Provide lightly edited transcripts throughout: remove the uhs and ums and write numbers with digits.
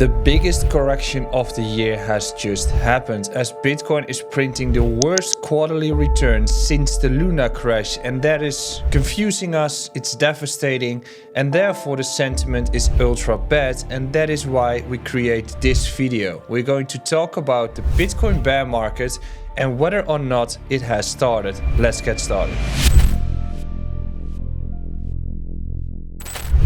The biggest correction of the year has just happened as Bitcoin is printing the worst quarterly return since the Luna crash, and that is confusing us, it's devastating, and therefore the sentiment is ultra bad, and that is why we create this video. We're going to talk about the Bitcoin bear market and whether or not it has started. Let's get started.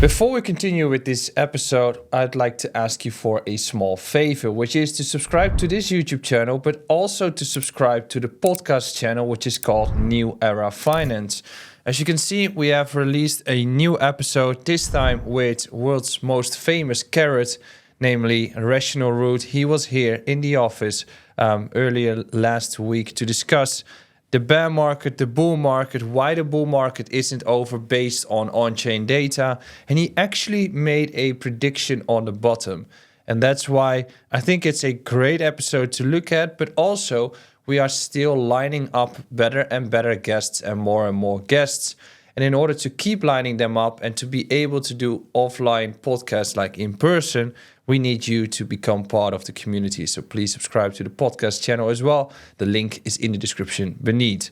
Before we continue with this episode, I'd like to ask you for a small favor, which is to subscribe to this YouTube channel, but also to subscribe to the podcast channel, which is called New Era Finance. As you can see, we have released a new episode, this time with world's most famous carrot, namely Rational Root. He was here in the office earlier last week to discuss the bear market, the bull market, why the bull market isn't over based on on-chain data. And he actually made a prediction on the bottom. And that's why I think it's a great episode to look at, but also we are still lining up better and better guests and more guests. And in order to keep lining them up and to be able to do offline podcasts like in person, we need you to become part of the community. So please subscribe to the podcast channel as well. The link is in the description beneath.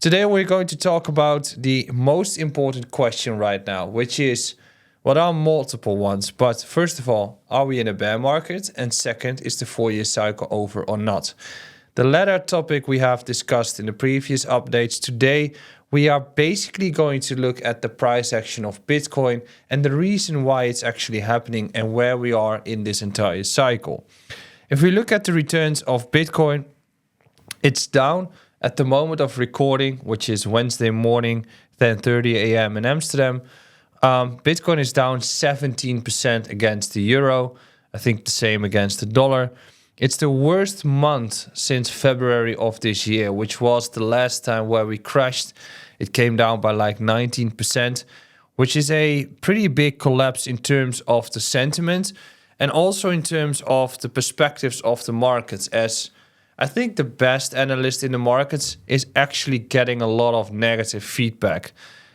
Today we're going to talk about the most important question right now, which is, well, there are multiple ones. But first of all, are we in a bear market? And second, is the 4-year cycle over or not? The latter topic we have discussed in the previous updates. Today, we are basically going to look at the price action of Bitcoin and the reason why it's actually happening and where we are in this entire cycle. If we look at the returns of Bitcoin, it's down at the moment of recording, which is Wednesday morning, 10:30 a.m. in Amsterdam. Bitcoin is down 17% against the euro. I think the same against the dollar. It's the worst month since February of this year, which was the last time where we crashed. It came down by like 19%, which is a pretty big collapse in terms of the sentiment and also in terms of the perspectives of the markets, as I think the best analyst in the markets is actually getting a lot of negative feedback.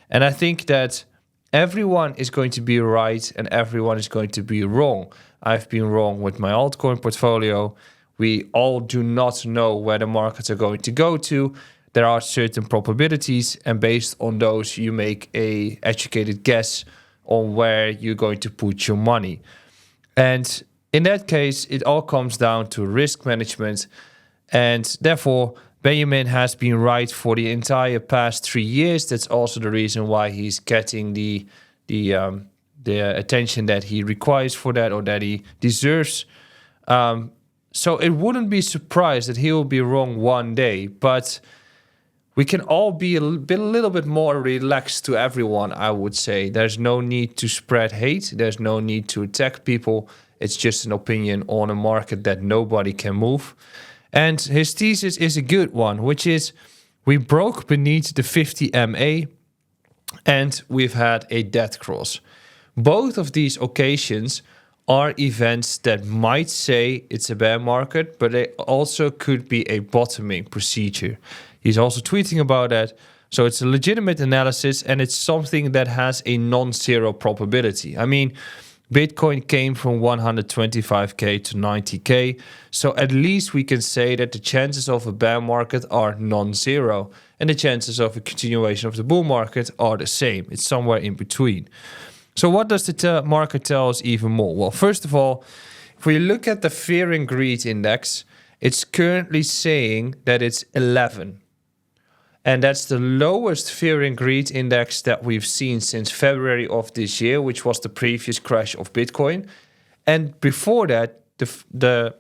And I think that everyone is going to be right and everyone is going to be wrong. I've been wrong with my altcoin portfolio. We all do not know where the markets are going to go to. There are certain probabilities, and based on those, you make a educated guess on where you're going to put your money. And in that case, it all comes down to risk management. And therefore, Benjamin has been right for the entire past 3 years. That's also the reason why he's getting the attention that he requires for that, or that he deserves. So it wouldn't be surprised that he will be wrong one day, but we can all be a little bit more relaxed to everyone, I would say. There's no need to spread hate. There's no need to attack people. It's just an opinion on a market that nobody can move. And his thesis is a good one, which is we broke beneath the 50 MA and we've had a death cross. Both of these occasions are events that might say it's a bear market, but they also could be a bottoming procedure. He's also tweeting about that. So it's a legitimate analysis and it's something that has a non-zero probability. I mean, Bitcoin came from 125K to 90K. So at least we can say that the chances of a bear market are non-zero and the chances of a continuation of the bull market are the same. It's somewhere in between. So what does the market tell us even more? Well, first of all, if we look at the fear and greed index, it's currently saying that it's 11. And that's the lowest fear and greed index that we've seen since February of this year, which was the previous crash of Bitcoin. And before that, the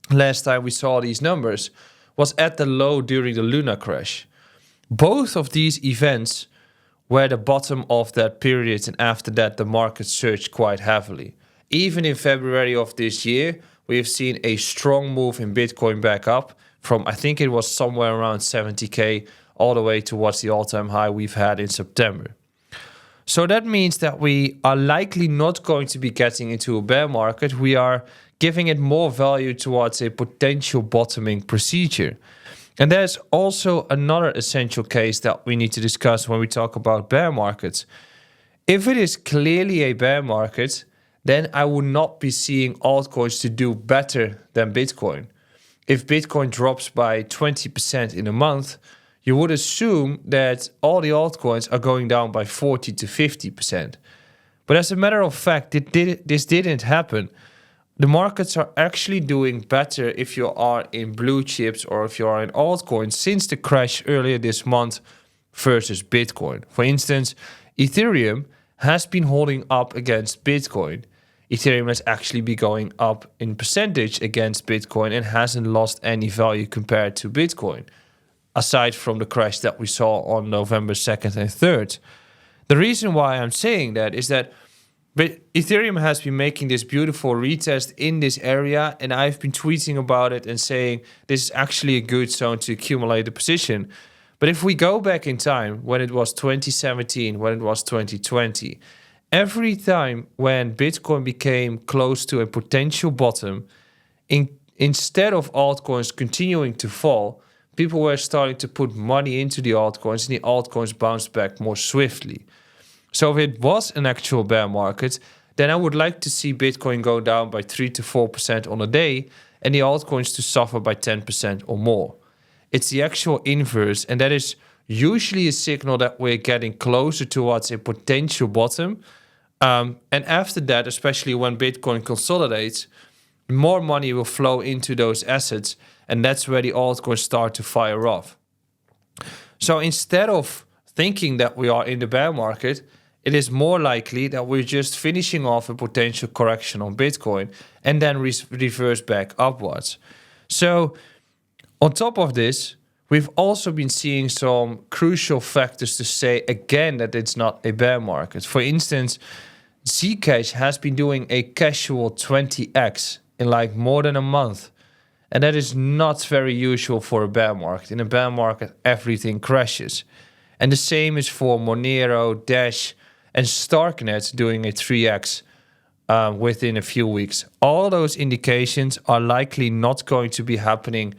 last time we saw these numbers was at the low during the Luna crash. Both of these events were the bottom of that period, and after that the market surged quite heavily. Even in February of this year, we have seen a strong move in Bitcoin back up from, I think it was somewhere around 70K all the way towards the all-time high we've had in September. So that means that we are likely not going to be getting into a bear market. We are giving it more value towards a potential bottoming procedure. And there's also another essential case that we need to discuss when we talk about bear markets. If it is clearly a bear market, then I would not be seeing altcoins to do better than Bitcoin. If Bitcoin drops by 20% in a month, you would assume that all the altcoins are going down by 40 to 50%. But as a matter of fact, this didn't happen. The markets are actually doing better if you are in blue chips or if you are in altcoins since the crash earlier this month versus Bitcoin. For instance, Ethereum has been holding up against Bitcoin. Ethereum has actually been going up in percentage against Bitcoin and hasn't lost any value compared to Bitcoin, aside from the crash that we saw on November 2nd and 3rd. The reason why I'm saying that is that Ethereum has been making this beautiful retest in this area, and I've been tweeting about it and saying this is actually a good zone to accumulate a position. But if we go back in time, when it was 2017, when it was 2020, every time when Bitcoin became close to a potential bottom, instead of altcoins continuing to fall, people were starting to put money into the altcoins, and the altcoins bounced back more swiftly. So if it was an actual bear market, then I would like to see Bitcoin go down by 3 to 4% on a day and the altcoins to suffer by 10% or more. It's the actual inverse, and that is usually a signal that we're getting closer towards a potential bottom. And after that, especially when Bitcoin consolidates, more money will flow into those assets, and that's where the altcoins start to fire off. So instead of thinking that we are in the bear market, it is more likely that we're just finishing off a potential correction on Bitcoin and then reverse back upwards. So on top of this, we've also been seeing some crucial factors to say again that it's not a bear market. For instance, Zcash has been doing a casual 20x in like more than a month. And that is not very usual for a bear market. In a bear market, everything crashes. And the same is for Monero, Dash, and Starknet doing a 3x within a few weeks. All those indications are likely not going to be happening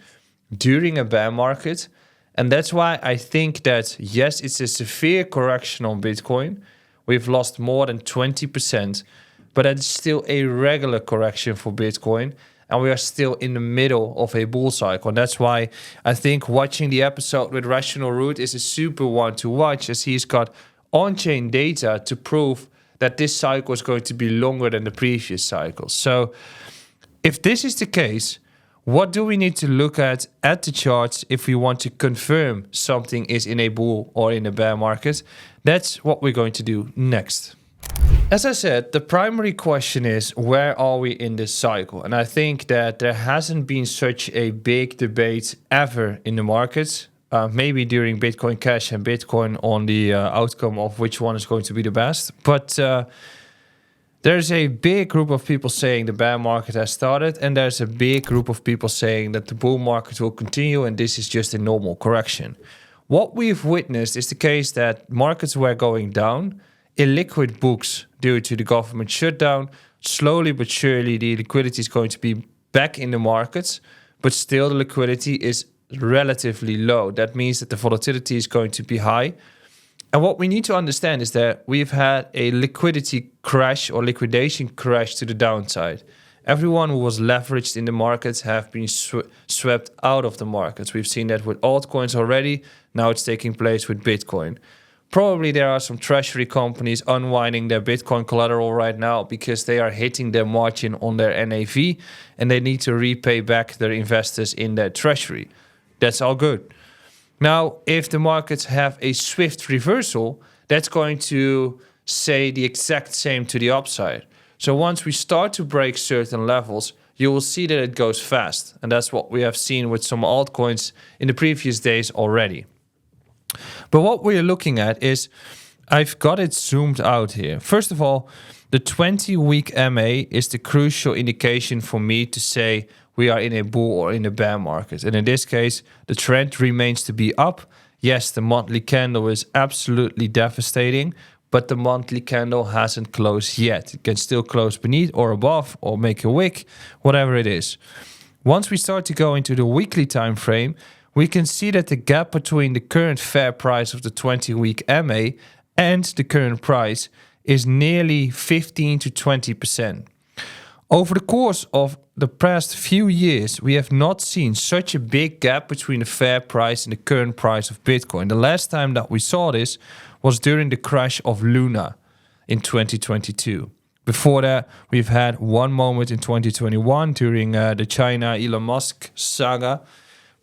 during a bear market. And that's why I think that, yes, it's a severe correction on Bitcoin. We've lost more than 20%, but it's still a regular correction for Bitcoin. And we are still in the middle of a bull cycle. And that's why I think watching the episode with Rational Root is a super one to watch, as he's got on-chain data to prove that this cycle is going to be longer than the previous cycles. So if this is the case, what do we need to look at the charts if we want to confirm something is in a bull or in a bear market? That's what we're going to do next. As I said, the primary question is, where are we in this cycle? And I think that there hasn't been such a big debate ever in the markets. Maybe during Bitcoin Cash and Bitcoin on the outcome of which one is going to be the best. But there's a big group of people saying the bear market has started, and there's a big group of people saying that the bull market will continue and this is just a normal correction. What we've witnessed is the case that markets were going down, illiquid books due to the government shutdown. Slowly but surely the liquidity is going to be back in the markets, but still the liquidity is relatively low. That means that the volatility is going to be high. And what we need to understand is that we've had a liquidity crash or liquidation crash to the downside. Everyone who was leveraged in the markets have been swept out of the markets. We've seen that with altcoins already. Now it's taking place with Bitcoin. Probably there are some treasury companies unwinding their Bitcoin collateral right now because they are hitting their margin on their NAV and they need to repay back their investors in their treasury. That's all good. Now, if the markets have a swift reversal, that's going to say the exact same to the upside. So once we start to break certain levels, you will see that it goes fast. And that's what we have seen with some altcoins in the previous days already. But what we're looking at is, I've got it zoomed out here. First of all, the 20-week MA is the crucial indication for me to say we are in a bull or in a bear market. And in this case, the trend remains to be up. Yes, the monthly candle is absolutely devastating, but the monthly candle hasn't closed yet. It can still close beneath or above or make a wick, whatever it is. Once we start to go into the weekly time frame, we can see that the gap between the current fair price of the 20-week MA and the current price is nearly 15 to 20%. Over the course of the past few years, we have not seen such a big gap between the fair price and the current price of Bitcoin. The last time that we saw this was during the crash of Luna in 2022. Before that, we've had one moment in 2021 during the China Elon Musk saga.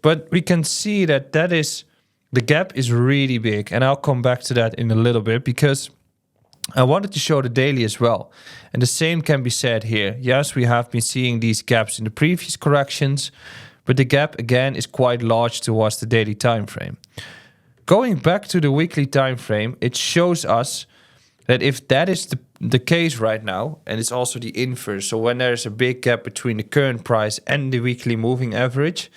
But we can see that the gap is really big. And I'll come back to that in a little bit because I wanted to show the daily as well. And the same can be said here. Yes, we have been seeing these gaps in the previous corrections, but the gap again is quite large towards the daily time frame. Going back to the weekly time frame, it shows us that if that is the case right now, and it's also the inverse, so when there's a big gap between the current price and the weekly moving average,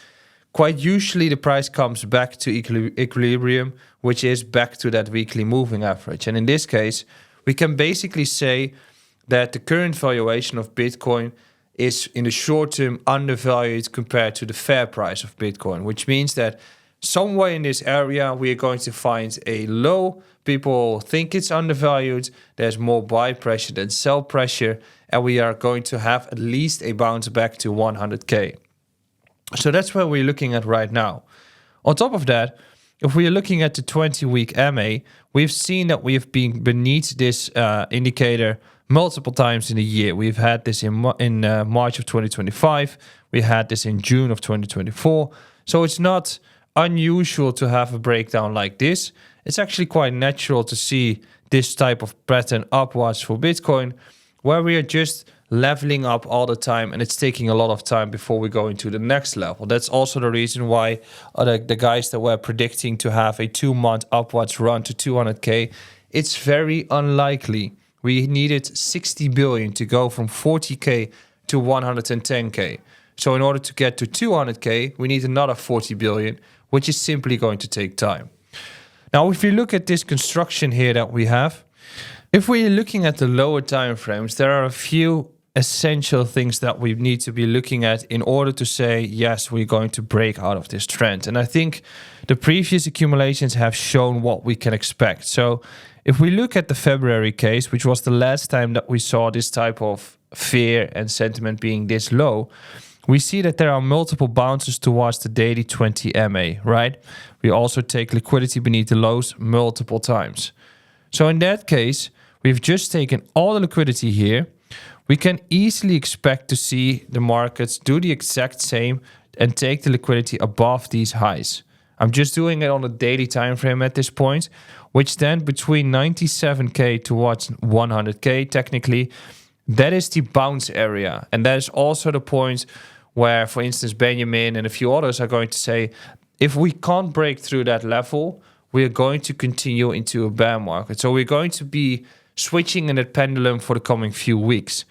quite usually the price comes back to equilibrium, which is back to that weekly moving average. And in this case, we can basically say that the current valuation of Bitcoin is in the short term undervalued compared to the fair price of Bitcoin, which means that somewhere in this area we are going to find a low. People think it's undervalued. There's more buy pressure than sell pressure, and we are going to have at least a bounce back to 100K. So that's what we're looking at right now. On top of that, if we are looking at the 20-week MA, we've seen that we've been beneath this indicator multiple times in a year. We've had this in March of 2025. We had this in June of 2024. So it's not unusual to have a breakdown like this. It's actually quite natural to see this type of pattern upwards for Bitcoin, where we are just leveling up all the time, and it's taking a lot of time before we go into the next level. That's also the reason why the guys that were predicting to have a 2-month upwards run to 200K, it's very unlikely. We needed 60 billion to go from 40K to 110K. So in order to get to 200K, we need another 40 billion, which is simply going to take time. Now, if you look at this construction here that we have, if we're looking at the lower time frames, there are a few essential things that we need to be looking at in order to say, yes, we're going to break out of this trend. And I think the previous accumulations have shown what we can expect. So if we look at the February case, which was the last time that we saw this type of fear and sentiment being this low, we see that there are multiple bounces towards the daily 20 MA, right? We also take liquidity beneath the lows multiple times. So in that case, we've just taken all the liquidity here. We can easily expect to see the markets do the exact same and take the liquidity above these highs. I'm just doing it on a daily time frame at this point, which then between 97K towards 100K, technically, that is the bounce area. And that is also the point where, for instance, Benjamin and a few others are going to say, if we can't break through that level, we are going to continue into a bear market. So we're going to be switching in that pendulum for the coming few weeks.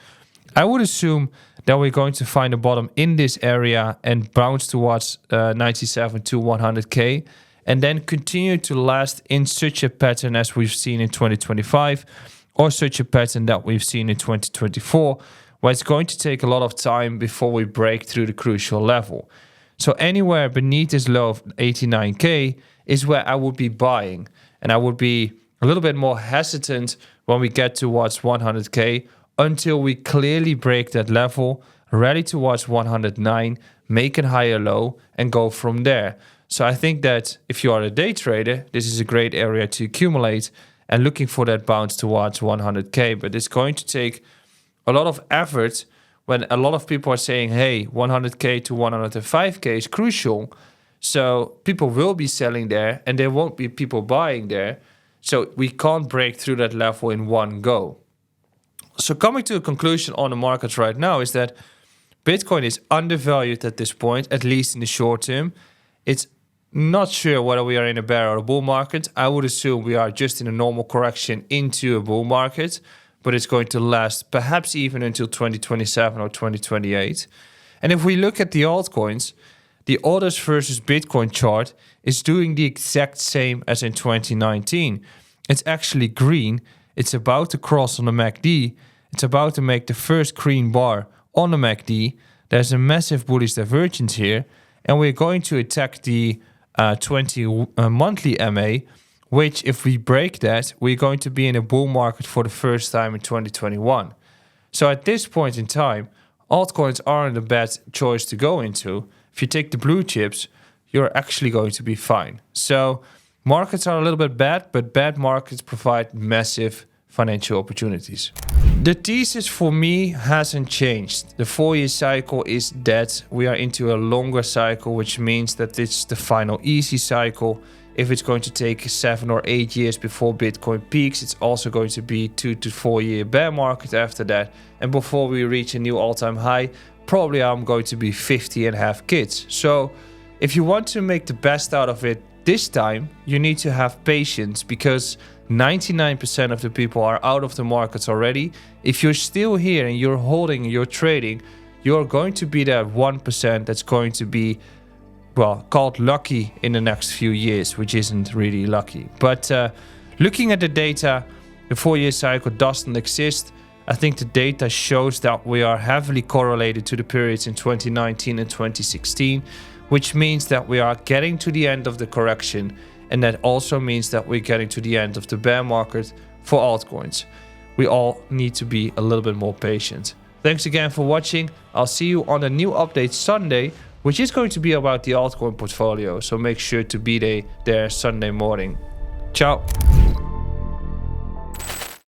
I would assume that we're going to find a bottom in this area and bounce towards 97 to 100K, and then continue to last in such a pattern as we've seen in 2025, or such a pattern that we've seen in 2024, where it's going to take a lot of time before we break through the crucial level. So anywhere beneath this low of 89K is where I would be buying, and I would be a little bit more hesitant when we get towards 100K until we clearly break that level, rally towards 109, make a higher low, and go from there. So I think that if you are a day trader, this is a great area to accumulate and looking for that bounce towards 100K. But it's going to take a lot of effort when a lot of people are saying, hey, 100K to 105K is crucial. So people will be selling there and there won't be people buying there. So we can't break through that level in one go. So coming to a conclusion on the markets right now is that Bitcoin is undervalued at this point, at least in the short term. It's not sure whether we are in a bear or a bull market. I would assume we are just in a normal correction into a bull market, but it's going to last perhaps even until 2027 or 2028. And if we look at the altcoins, the orders versus Bitcoin chart is doing the exact same as in 2019. It's actually green. It's about to cross on the MACD. It's about to make the first green bar on the MACD. There's a massive bullish divergence here. And we're going to attack the 20 monthly MA, which if we break that, we're going to be in a bull market for the first time in 2021. So at this point in time, altcoins aren't a bad choice to go into. If you take the blue chips, you're actually going to be fine. So markets are a little bit bad, but bad markets provide massive financial opportunities. The thesis for me hasn't changed. The 4-year cycle is dead. We are into a longer cycle, which means that it's the final easy cycle. If it's going to take 7 or 8 years before Bitcoin peaks, it's also going to be 2 to 4 year bear market after that. And before we reach a new all-time high, probably I'm going to be 50 and have kids. So if you want to make the best out of it this time, you need to have patience, because 99% of the people are out of the markets already. If you're still here and you're holding, you're trading, you're going to be that 1% that's going to be, well, called lucky in the next few years, which isn't really lucky. But looking at the data, the 4-year cycle doesn't exist. I think the data shows that we are heavily correlated to the periods in 2019 and 2016, which means that we are getting to the end of the correction. And that also means that we're getting to the end of the bear market for altcoins. We all need to be a little bit more patient. Thanks again for watching. I'll see you on a new update Sunday, which is going to be about the altcoin portfolio. So make sure to be there Sunday morning. Ciao.